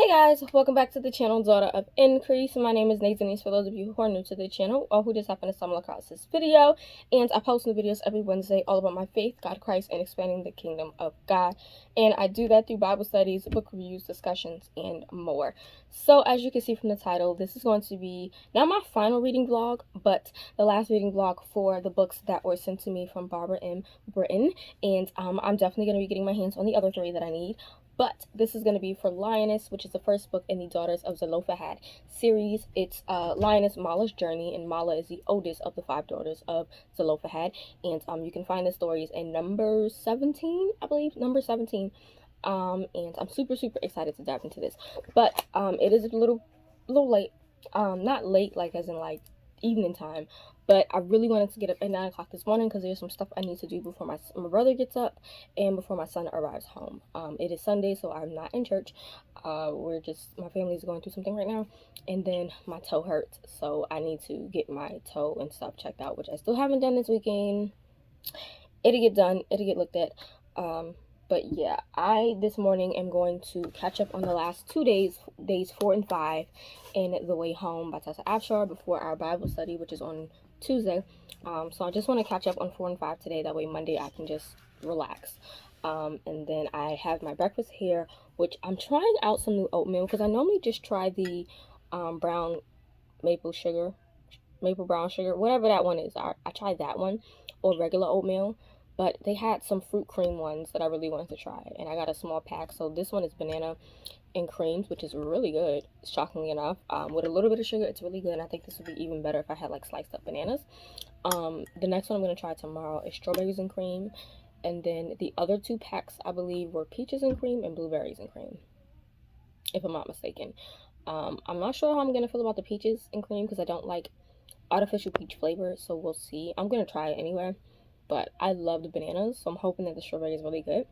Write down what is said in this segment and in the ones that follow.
Hey guys, welcome back to the channel Daughter of Increase. My name is Nathan for those of you who are new to the channel or who just happen to stumble across this video. And I post new videos every Wednesday all about my faith, God, Christ, and expanding the kingdom of God. And I do that through Bible studies, book reviews, discussions, and more. So as you can see from the title, this is going to be not my final reading vlog, but the last reading vlog for the books that were sent to me from Barbara M. Britton. And I'm definitely going to be getting my hands on the other three that I need. But this is going to be for Lioness, which is the first book in the Daughters of Zelophehad series. It's Lioness, Mahlah's journey, and Mahalah is the oldest of the 5 daughters of Zelophehad. And you can find the stories in number 17, I believe, number 17. And I'm super excited to dive into this. But it is a little late. Not late, like as in like evening time, but I really wanted to get up at 9 o'clock this morning because there's some stuff I need to do before my brother gets up and before my son arrives home. It is Sunday, so I'm not in church. My family's going through something right now, and then my toe hurts, so I need to get my toe and stuff checked out, which I still haven't done this weekend. It'll get done, it'll get looked at. But yeah, I this morning am going to catch up on the last 2 days 4 and 5, and the way home by Tessa Afshar before our Bible study, which is on Tuesday. So I just want to catch up on 4 and 5 today. That way Monday I can just relax. And then I have my breakfast here, which I'm trying out some new oatmeal because I normally just try the brown maple brown sugar, whatever that one is. I tried that one, or regular oatmeal. But they had some fruit cream ones that I really wanted to try, and I got a small pack. So this one is banana and creams, which is really good, shockingly enough. With a little bit of sugar, it's really good, and I think this would be even better if I had like sliced up bananas. The next one I'm going to try tomorrow is strawberries and cream, and then the other 2 packs I believe were peaches and cream and blueberries and cream, if I'm not mistaken. I'm not sure how I'm going to feel about the peaches and cream because I don't like artificial peach flavor, so we'll see. I'm going to try it anyway. But I love the bananas, so I'm hoping that the strawberry is really good.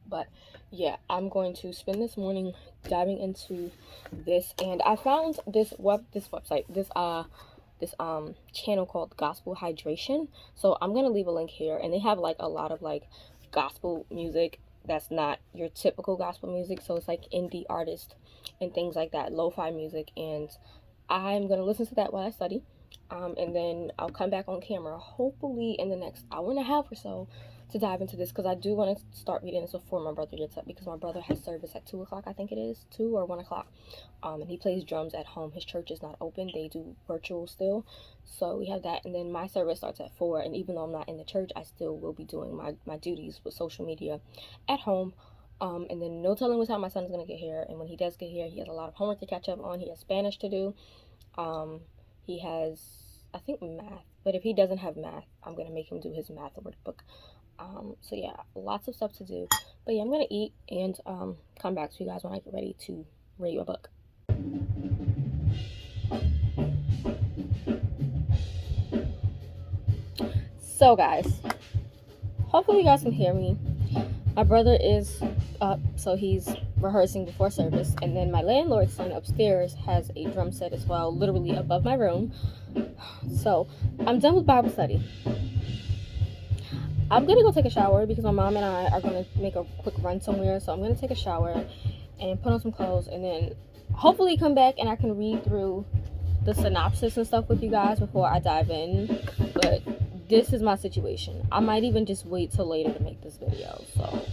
But yeah, I'm going to spend this morning diving into this, and I found this channel called Gospel Hydration. So I'm gonna leave a link here, and they have like a lot of like gospel music that's not your typical gospel music. So it's like indie artists and things like that, lo-fi music, and I'm gonna listen to that while I study. And then I'll come back on camera, hopefully in the next hour and a half or so, to dive into this, because I do want to start reading this before my brother gets up, because my brother has service at 2 o'clock, I think it is, 2 or 1 o'clock, and he plays drums at home. His church is not open, they do virtual still, so we have that, and then my service starts at 4, and even though I'm not in the church, I still will be doing my duties with social media at home. And then no telling what time my son's going to get here, and when he does get here, he has a lot of homework to catch up on. He has Spanish to do. He has, I think, math, but if he doesn't have math, I'm going to make him do his math workbook. So yeah, lots of stuff to do. But yeah, I'm going to eat and come back to you guys when I get ready to read my book. So guys, hopefully you guys can hear me. My brother is up, so he's rehearsing before service, and then my landlord's son upstairs has a drum set as well, literally above my room. So I'm done with Bible study. I'm gonna go take a shower because my mom and I are gonna make a quick run somewhere, so I'm gonna take a shower and put on some clothes, and then hopefully come back and I can read through the synopsis and stuff with you guys before I dive in. But this is my situation. I might even just wait till later to make this video. So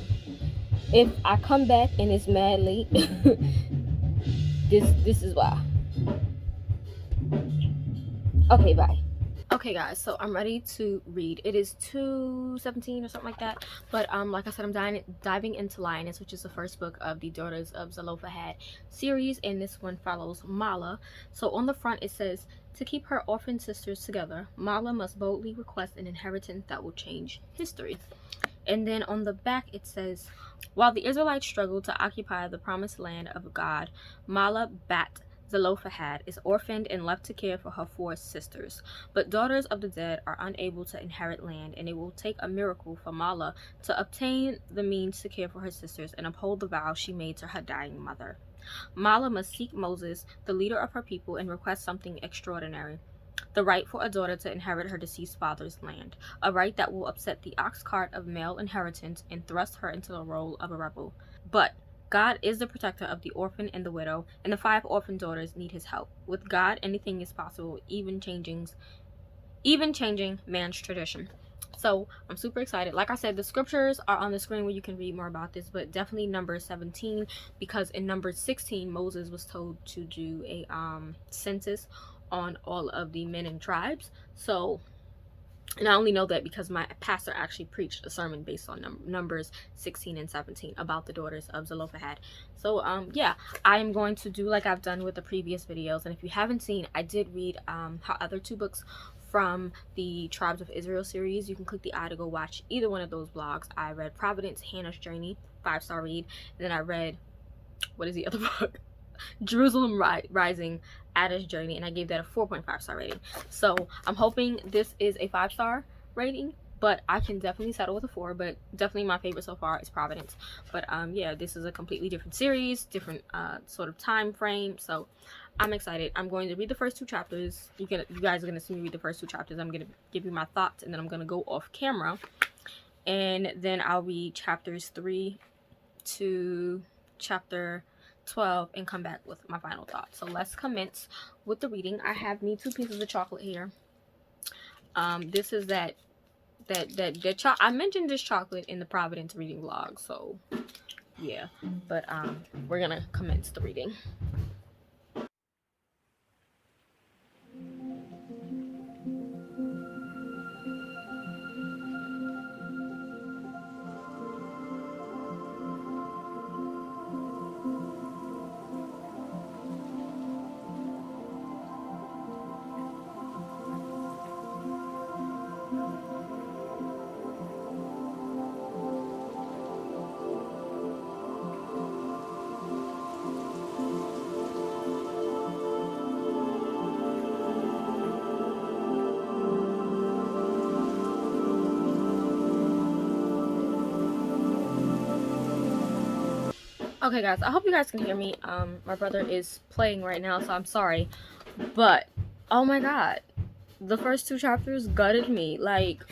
if I come back and it's mad late, this is why. Okay, bye. Okay guys, so I'm ready to read. It is 2:17 or something like that, but like I said, I'm diving into Lioness, which is the first book of the Daughters of Zelophehad series, and this one follows Mahlah. So on the front it says, to keep her orphan sisters together, Mahlah must boldly request an inheritance that will change history. And then on the back it says, while the Israelites struggled to occupy the promised land of God, Mahlah Bat Zelophehad is orphaned and left to care for her 4 sisters. But daughters of the dead are unable to inherit land, and it will take a miracle for Mahlah to obtain the means to care for her sisters and uphold the vow she made to her dying mother. Mahlah must seek Moses, the leader of her people, and request something extraordinary: the right for a daughter to inherit her deceased father's land, a right that will upset the ox cart of male inheritance and thrust her into the role of a rebel. But God is the protector of the orphan and the widow, and the 5 orphan daughters need his help. With God, anything is possible, even changing man's tradition. So I'm super excited. Like I said, the scriptures are on the screen where you can read more about this, but definitely number 17, because in number 16 Moses was told to do a census on all of the men and tribes. So, and I only know that because my pastor actually preached a sermon based on numbers 16 and 17 about the daughters of Zelophehad. So yeah, I am going to do like I've done with the previous videos. And if you haven't seen, I did read how other 2 books from the Tribes of Israel series. You can click the eye to go watch either one of those blogs. I read Providence, Hannah's Journey, 5-star read. And then I read, what is the other book? Jerusalem Rising, Adah's Journey, and I gave that a 4.5-star rating. So I'm hoping this is a 5-star rating, but I can definitely settle with a 4. But definitely my favorite so far is Providence. But yeah, this is a completely different series, different sort of time frame. So I'm excited. I'm going to read the first 2 chapters. You guys are gonna see me read the first 2 chapters. I'm gonna give you my thoughts, and then I'm gonna go off camera, and then I'll read chapters 3 to chapter 12 and come back with my final thoughts. So let's commence with the reading. I have me 2 pieces of chocolate here. This is that I mentioned this chocolate in the Providence reading vlog, so yeah, but we're gonna commence the reading. Okay guys, I hope you guys can hear me. My brother is playing right now, so I'm sorry, but oh my god, the first 2 chapters gutted me. Like,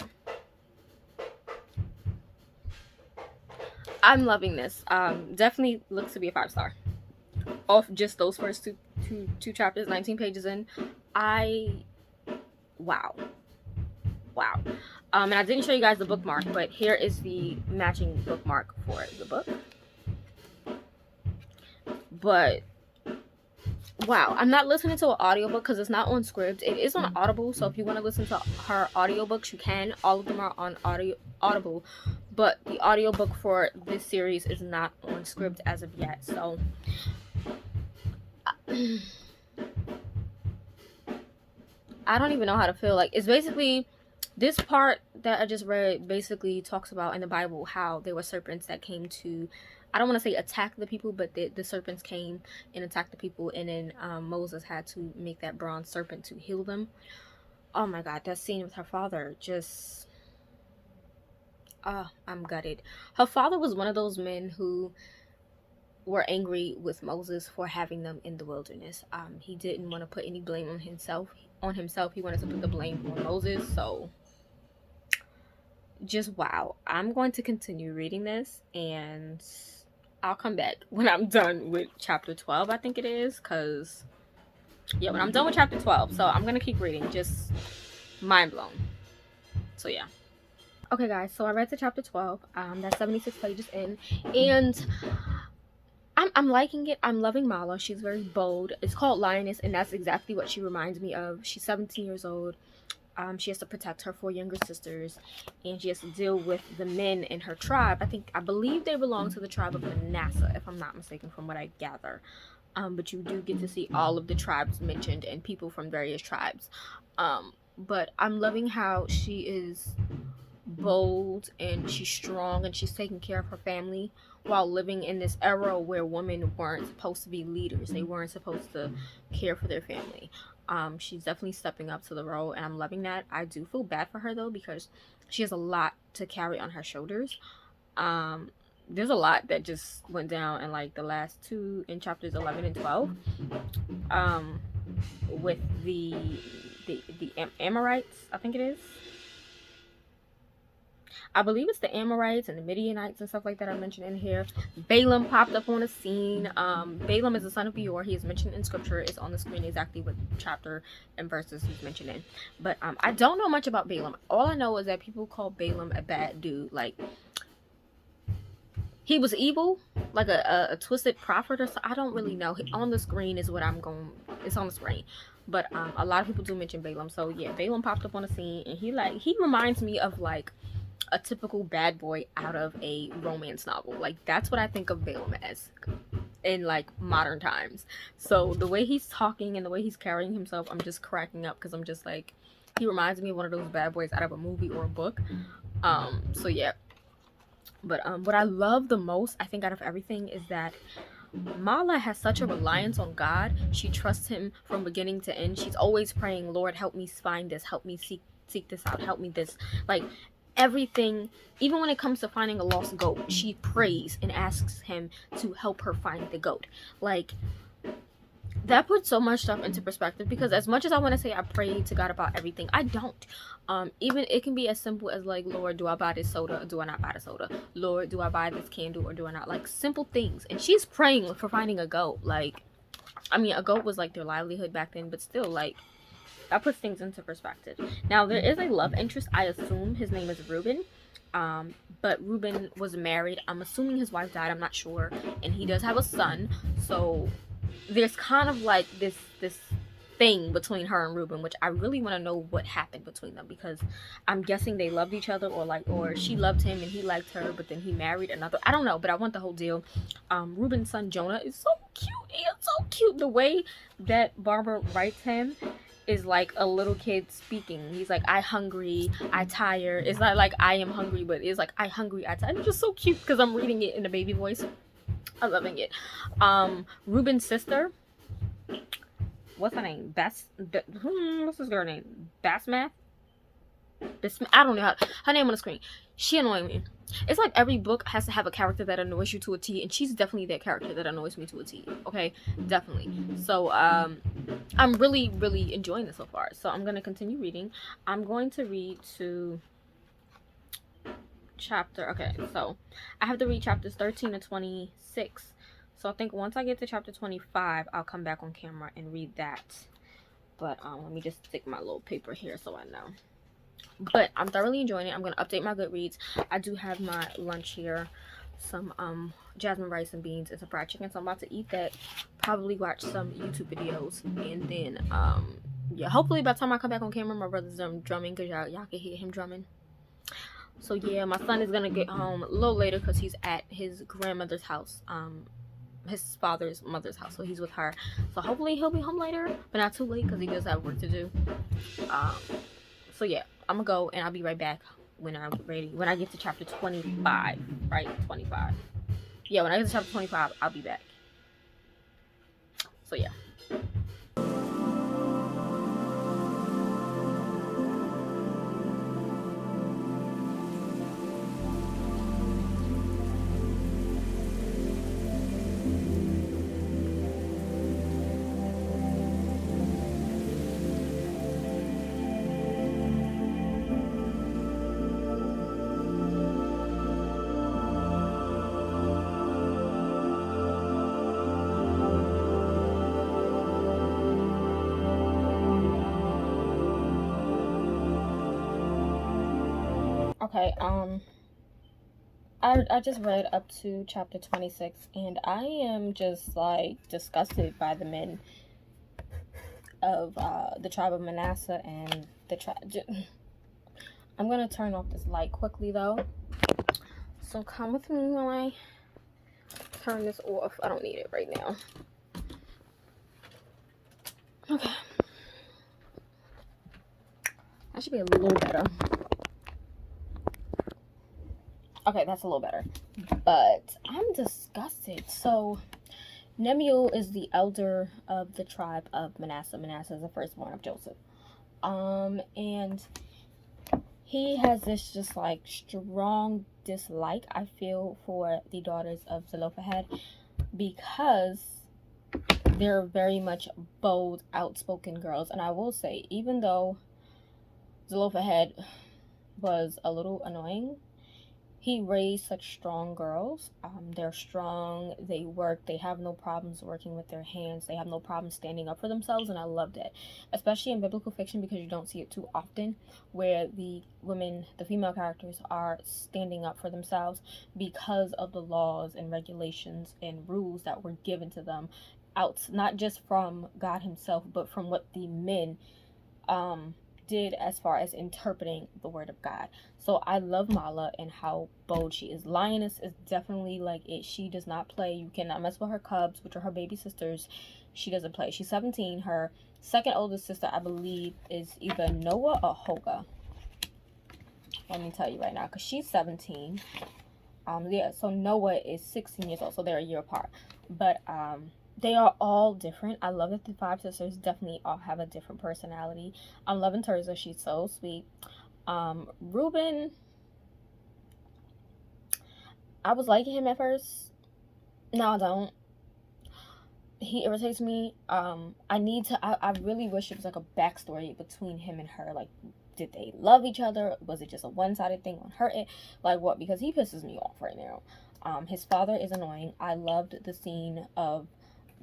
I'm loving this. Definitely looks to be a 5-star off just those first two chapters, 19 pages in. Wow. And I didn't show you guys the bookmark, but here is the matching bookmark for the book. But wow, I'm not listening to an audiobook because it's not on Scribd. It is on Audible, so if you want to listen to her audiobooks, you can. All of them are on Audible, but the audiobook for this series is not on Scribd as of yet. So I don't even know how to feel. Like, it's basically this part that I just read basically talks about in the Bible how there were serpents that came to, I don't want to say attack the people, but the serpents came and attacked the people, and then Moses had to make that bronze serpent to heal them. Oh my god, that scene with her father, just I'm gutted. Her father was one of those men who were angry with Moses for having them in the wilderness. He didn't want to put any blame on himself. He wanted to put the blame on Moses. So just wow. I'm going to continue reading this, and I'll come back when I'm done with chapter 12, I think it is, because yeah, when I'm done with chapter 12. So I'm gonna keep reading, just mind blown. So yeah. Okay guys, so I read to chapter 12. That's 76 pages in, and I'm liking it. I'm loving Mahlah. She's very bold. It's called Lioness, and that's exactly what she reminds me of. She's 17 years old. She has to protect her 4 younger sisters, and she has to deal with the men in her tribe. I believe they belong to the tribe of Manasseh, if I'm not mistaken, from what I gather. But you do get to see all of the tribes mentioned and people from various tribes. But I'm loving how she is bold and she's strong and she's taking care of her family while living in this era where women weren't supposed to be leaders. They weren't supposed to care for their family. She's definitely stepping up to the role, and I'm loving that. I do feel bad for her though, because she has a lot to carry on her shoulders. There's a lot that just went down in like the last 2, in chapters 11 and 12, with the Amorites, I think it is. I believe it's the Amorites and the Midianites and stuff like that I mentioned in here. Balaam popped up on the scene. Balaam is the son of Beor. He is mentioned in scripture. It's on the screen exactly what chapter and verses he's mentioned in. But I don't know much about Balaam. All I know is that people call Balaam a bad dude. Like, he was evil, like a twisted prophet or so. I don't really know. On the screen is what I'm going. It's on the screen, but a lot of people do mention Balaam. So yeah, Balaam popped up on the scene, and he reminds me of like a typical bad boy out of a romance novel. Like, that's what I think of Balaam as in like modern times. So the way he's talking and the way he's carrying himself, I'm just cracking up because I'm just like, he reminds me of one of those bad boys out of a movie or a book. So yeah. But what I love the most, I think, out of everything is that Mahlah has such a reliance on God. She trusts him from beginning to end. She's always praying, Lord, help me find this, help me seek this out, help me this. Like, everything, even when it comes to finding a lost goat, she prays and asks him to help her find the goat. Like, that puts so much stuff into perspective, because as much as I want to say I pray to God about everything, I don't. Even it can be as simple as like, Lord, do I buy this soda or do I not buy the soda? Lord, do I buy this candle or do I not? Like, simple things. And she's praying for finding a goat. Like, I mean, a goat was like their livelihood back then, but still, like, that puts things into perspective. Now, there is a love interest. I assume his name is Reuben. But Reuben was married. I'm assuming his wife died. I'm not sure. And he does have a son. So there's kind of like this thing between her and Reuben, which I really want to know what happened between them, because I'm guessing they loved each other, or she loved him and he liked her, but then he married another. I don't know, but I want the whole deal. Reuben's son Jonah is so cute. He is so cute. The way that Barbara writes him is like a little kid speaking. He's like, I hungry, I tired. It's not like I am hungry, but it's like, I hungry, I tired. It's just so cute because I'm reading it in the baby voice. I'm loving it. Reuben's sister, what's her name? What's this girl name? Basmath? I don't know her name on the screen. She annoying me. It's like every book has to have a character that annoys you to a T, and she's definitely that character that annoys me to a T. Okay, definitely. So I'm really enjoying this so far. So I'm gonna continue reading. I'm going to read to chapter. Okay, so I have to read chapters 13 to 26. So I think once I get to chapter 25, I'll come back on camera and read that. But let me just stick my little paper here so I know. But I'm thoroughly enjoying it. I'm going to update my Goodreads. I do have my lunch here. Some jasmine rice and beans and some fried chicken. So I'm about to eat that. Probably watch some YouTube videos. And then, yeah, hopefully by the time I come back on camera, my brother's drumming. Because y'all can hear him drumming. So yeah, my son is going to get home a little later because he's at his grandmother's house. His father's mother's house. So he's with her. So hopefully he'll be home later. But not too late because he does have work to do. So yeah, I'm gonna go and I'll be right back when I'm ready. When I get to chapter 25, right? 25. Yeah, when I get to chapter 25, I'll be back. So yeah. Okay, I just read up to chapter 26, and I am just like disgusted by the men of the tribe of Manasseh and the tribe. I'm gonna turn off this light quickly though, so come with me while I turn this off. I don't need it right now. Okay, that should be a little better. Okay, that's a little better. But I'm disgusted. So, Nemuel is the elder of the tribe of Manasseh. Manasseh is the firstborn of Joseph. And he has this just like strong dislike, I feel, for the daughters of Zelophehad, because they're very much bold, outspoken girls. And I will say, even though Zelophehad was a little annoying, he raised such strong girls. They're strong, they work, they have no problems working with their hands, they have no problem standing up for themselves, and I loved it. Especially in biblical fiction, because you don't see it too often, where the women, the female characters, are standing up for themselves because of the laws and regulations and rules that were given to them out, not just from God himself, but from what the men did as far as interpreting the word of God. So I love Mahlah and how bold she is. Lioness is definitely like it. She does not play. You cannot mess with her cubs, which are her baby sisters. She doesn't play. She's 17. Her second oldest sister, I believe, is either Noah or Hoga. Let me tell you right now, because she's 17. Yeah, so Noah is 16 years old, so they're a year apart. But they are all different. I love that the 5 sisters definitely all have a different personality. I'm loving Terza. She's so sweet. Reuben, I was liking him at first. No, I don't. He irritates me. I really wish it was like a backstory between him and her. Like, did they love each other? Was it just a one-sided thing on her end? Like, what? Because he pisses me off right now. His father is annoying. I loved the scene of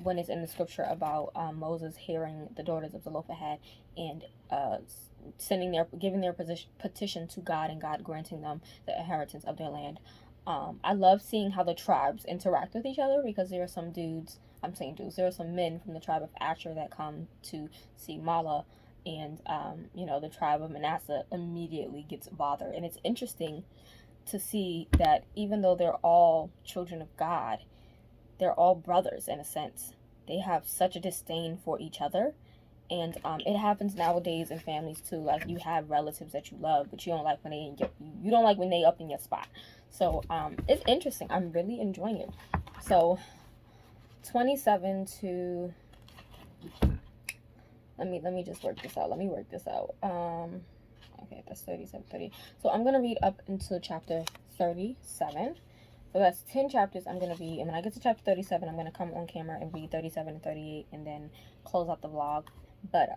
when it's in the scripture about Moses hearing the daughters of Zelophehad and giving their petition to God, and God granting them the inheritance of their land. I love seeing how the tribes interact with each other, because there are some dudes, there are some men from the tribe of Asher that come to see Mahlah, and the tribe of Manasseh immediately gets bothered. And it's interesting to see that even though they're all children of God, they're all brothers in a sense. They have such a disdain for each other. And it happens nowadays in families too. Like, you have relatives that you love, but you don't like when they up in your spot. So it's interesting. I'm really enjoying it. So 27 to let me just work this out. Okay, that's 37, 30. So I'm gonna read up until chapter 37. So that's 10 chapters I'm going to read. And when I get to chapter 37, I'm going to come on camera and read 37 and 38 and then close out the vlog. But,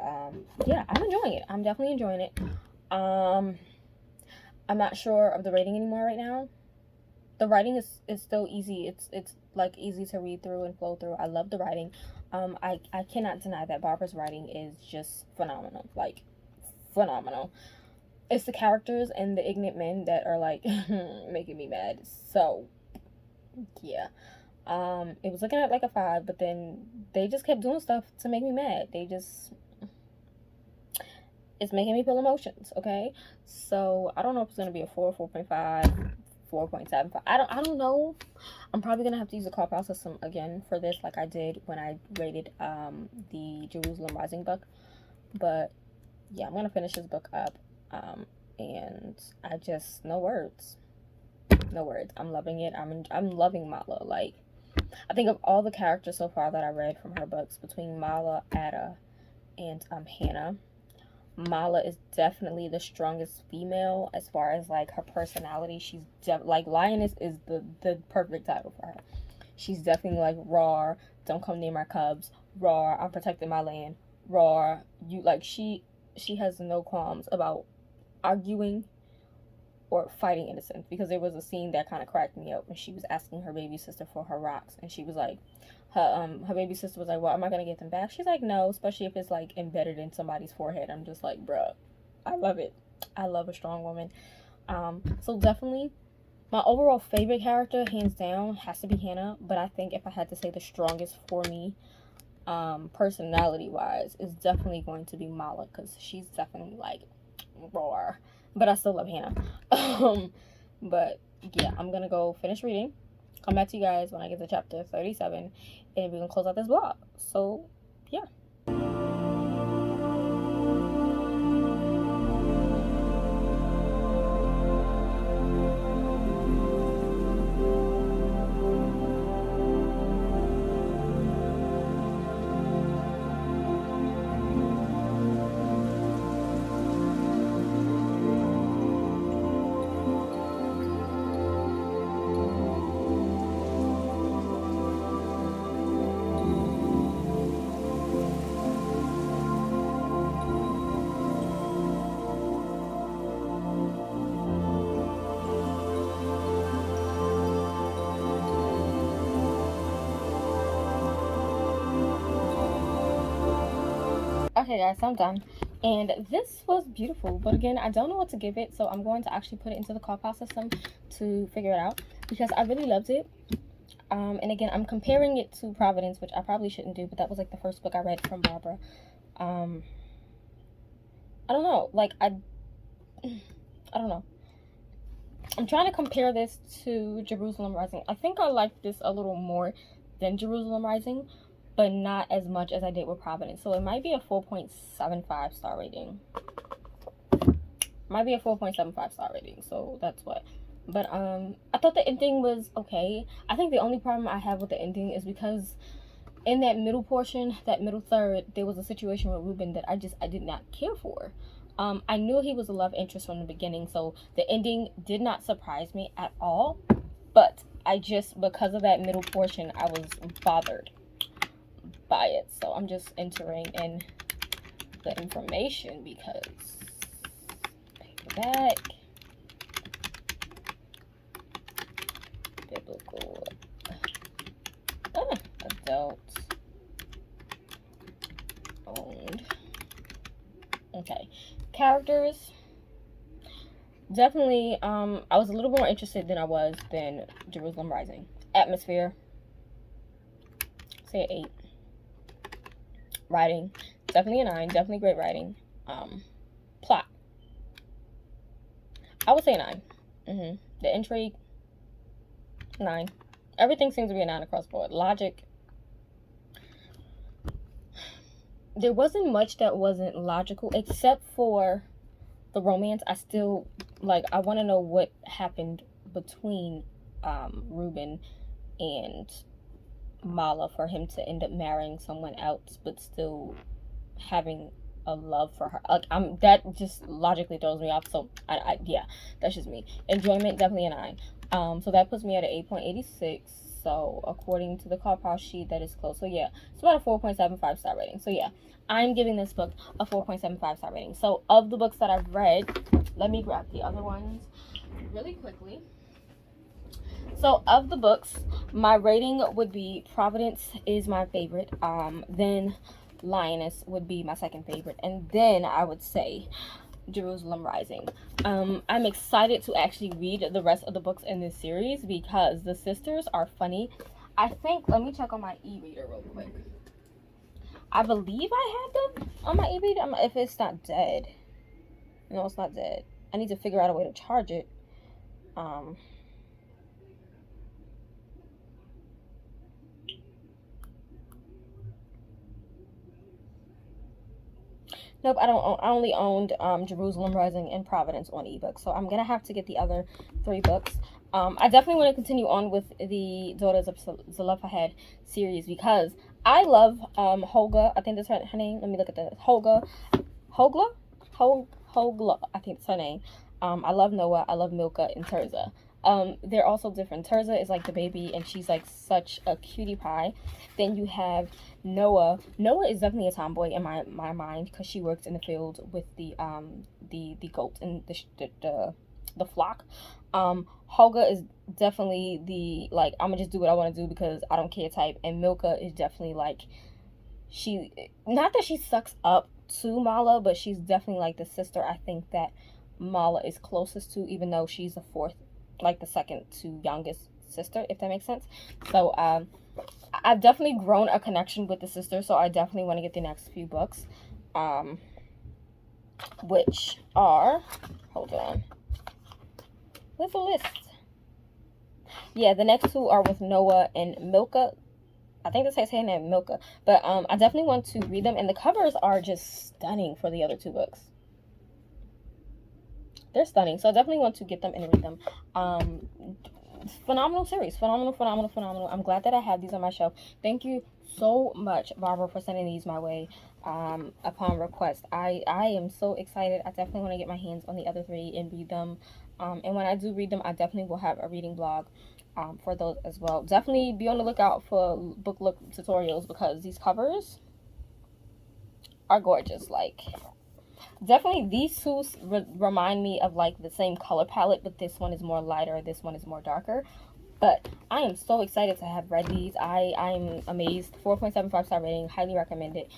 yeah, I'm enjoying it. I'm definitely enjoying it. I'm not sure of the rating anymore right now. The writing is still easy. It's like easy to read through and flow through. I love the writing. I cannot deny that Barbara's writing is just phenomenal. Like, phenomenal. It's the characters and the ignorant men that are, like, making me mad. So, yeah. It was looking at like a 5, but then they just kept doing stuff to make me mad. It's making me feel emotions, okay? So, I don't know if it's going to be a 4, 4.5, 4.75. I don't know. I'm probably going to have to use the call system again for this, like I did when I rated the Jerusalem Rising book. But, yeah, I'm going to finish this book up. And I just, no words. I'm loving it. I'm loving Mahlah. Like, I think of all the characters so far that I read from her books, between Mahlah, Adah, and Hannah, Mahlah is definitely the strongest female as far as like her personality. She's like, Lioness is the perfect title for her. She's definitely like raw. Don't come near my cubs. Raw. I'm protecting my land. Raw. She has no qualms about arguing or fighting in a sense, because there was a scene that kind of cracked me up when she was asking her baby sister for her rocks, and she was like, her baby sister was like, well, am I gonna get them back? She's like, no, especially if it's like embedded in somebody's forehead. I'm just like, bruh, I love it. I love a strong woman. So definitely my overall favorite character, hands down, has to be Hannah. But I think if I had to say the strongest for me, personality wise, is definitely going to be Mahlah, because she's definitely like raw. But I still love Hannah. But yeah, I'm gonna go finish reading, come back to you guys when I get to chapter 37, and we're gonna close out this vlog. So yeah. Okay, guys, I'm done. And this was beautiful, but again, I don't know what to give it, so I'm going to actually put it into the call file system to figure it out, because I really loved it. And again, I'm comparing it to Providence, which I probably shouldn't do, but that was like the first book I read from Barbara. I don't know, like, I don't know. I'm trying to compare this to Jerusalem Rising. I think I like this a little more than Jerusalem Rising, but not as much as I did with Providence. So it might be a 4.75 star rating. Might be a 4.75 star rating. So that's what. But I thought the ending was okay. I think the only problem I have with the ending is because in that middle portion, that middle third, there was a situation with Reuben that I did not care for. I knew he was a love interest from the beginning, so the ending did not surprise me at all. But I just, because of that middle portion, I was bothered by it. So I'm just entering in the information because paperback, biblical, adult owned. Okay, characters. Definitely, I was a little more interested than Jerusalem Rising. Atmosphere, say an 8. Writing, definitely a 9. Definitely great writing. Plot, I would say a 9. The intrigue, 9. Everything seems to be a 9 across the board. Logic, there wasn't much that wasn't logical except for the romance. I still, like, I want to know what happened between Reuben and Mahlah for him to end up marrying someone else but still having a love for her. Like, that just logically throws me off. So yeah, that's just me. Enjoyment, definitely a 9. So that puts me at an 8.86. So according to the call file sheet, that is close. So yeah, it's about a 4.75 star rating. So yeah, I'm giving this book a 4.75 star rating. So of the books that I've read, let me grab the other ones really quickly. So of the books, my rating would be Providence is my favorite. Then Lioness would be my second favorite, and then I would say Jerusalem Rising. I'm excited to actually read the rest of the books in this series because the sisters are funny. I think, let me check on my e-reader real quick. I believe I have them on my e-reader. If it's not dead. No, it's not dead. I need to figure out a way to charge it. Nope, I don't own, I only owned Jerusalem Rising and Providence on ebook. So I'm gonna have to get the other 3 books. I definitely want to continue on with the Daughters of Zelophehad series because I love Holga. I think that's her name. Let me look at the Hogla, I think that's her name. I love Noah. I love Milka and Tirzah. They're also different. Tirzah is like the baby, and she's like such a cutie pie. Then you have Noah. Noah is definitely a tomboy in my mind because she works in the field with the goats and the flock. Holga is definitely the, like, I'm gonna just do what I want to do because I don't care type, and Milka is definitely like, she, not that she sucks up to Mahlah, but she's definitely like the sister I think that Mahlah is closest to, even though she's the fourth, like the second to youngest sister, if that makes sense. So I've definitely grown a connection with the sister, so I definitely want to get the next few books, which are, hold on, where's the list? Yeah, the next 2 are with Noah and Milka. I think that's how I say her name, Milka. But I definitely want to read them, and the covers are just stunning for the other 2 books. They're stunning, so I definitely want to get them and read them. Phenomenal series. Phenomenal. I'm glad that I have these on my shelf. Thank you so much, Barbara, for sending these my way upon request. I am so excited. I definitely want to get my hands on the other 3 and read them. And when I do read them, I definitely will have a reading blog for those as well. Definitely be on the lookout for book look tutorials because these covers are gorgeous. Like, definitely these 2 remind me of like the same color palette, but this one is more lighter, this one is more darker. But I am so excited to have read these. I'm amazed. 4.75 star rating. Highly recommend it.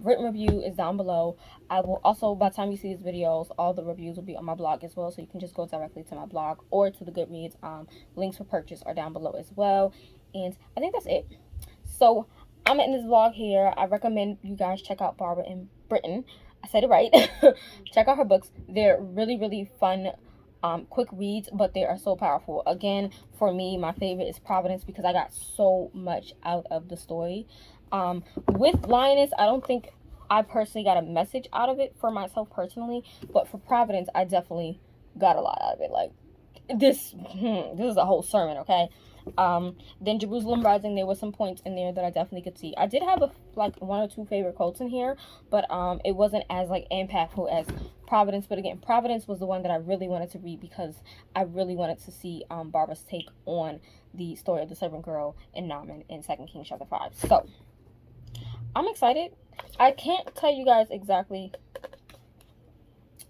Written review is down below. I will also, by the time you see these videos, all the reviews will be on my blog as well. So you can just go directly to my blog or to the Goodreads. Links for purchase are down below as well. And I think that's it. So I'm ending this vlog here. I recommend you guys check out Barbara and Britton. I said it right. Check out her books. They're really, really fun, quick reads, but they are so powerful. Again, for me, my favorite is Providence because I got so much out of the story. With Lioness, I don't think I personally got a message out of it for myself personally, but for Providence, I definitely got a lot out of it. Like, this is a whole sermon, okay? Then Jerusalem Rising, there were some points in there that I definitely could see. I did have like 1 or 2 favorite quotes in here, but it wasn't as like impactful as Providence. But again, Providence was the one that I really wanted to read because I really wanted to see Barbara's take on the story of the servant girl and Naaman in 2 Kings chapter 5. So I'm excited. I can't tell you guys exactly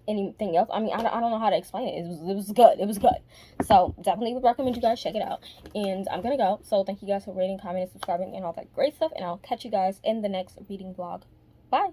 anything else. I mean, I don't know how to explain it. It was good. It was good. So definitely would recommend you guys check it out. And I'm gonna go. So thank you guys for rating, commenting, subscribing, and all that great stuff. And I'll catch you guys in the next reading vlog. Bye.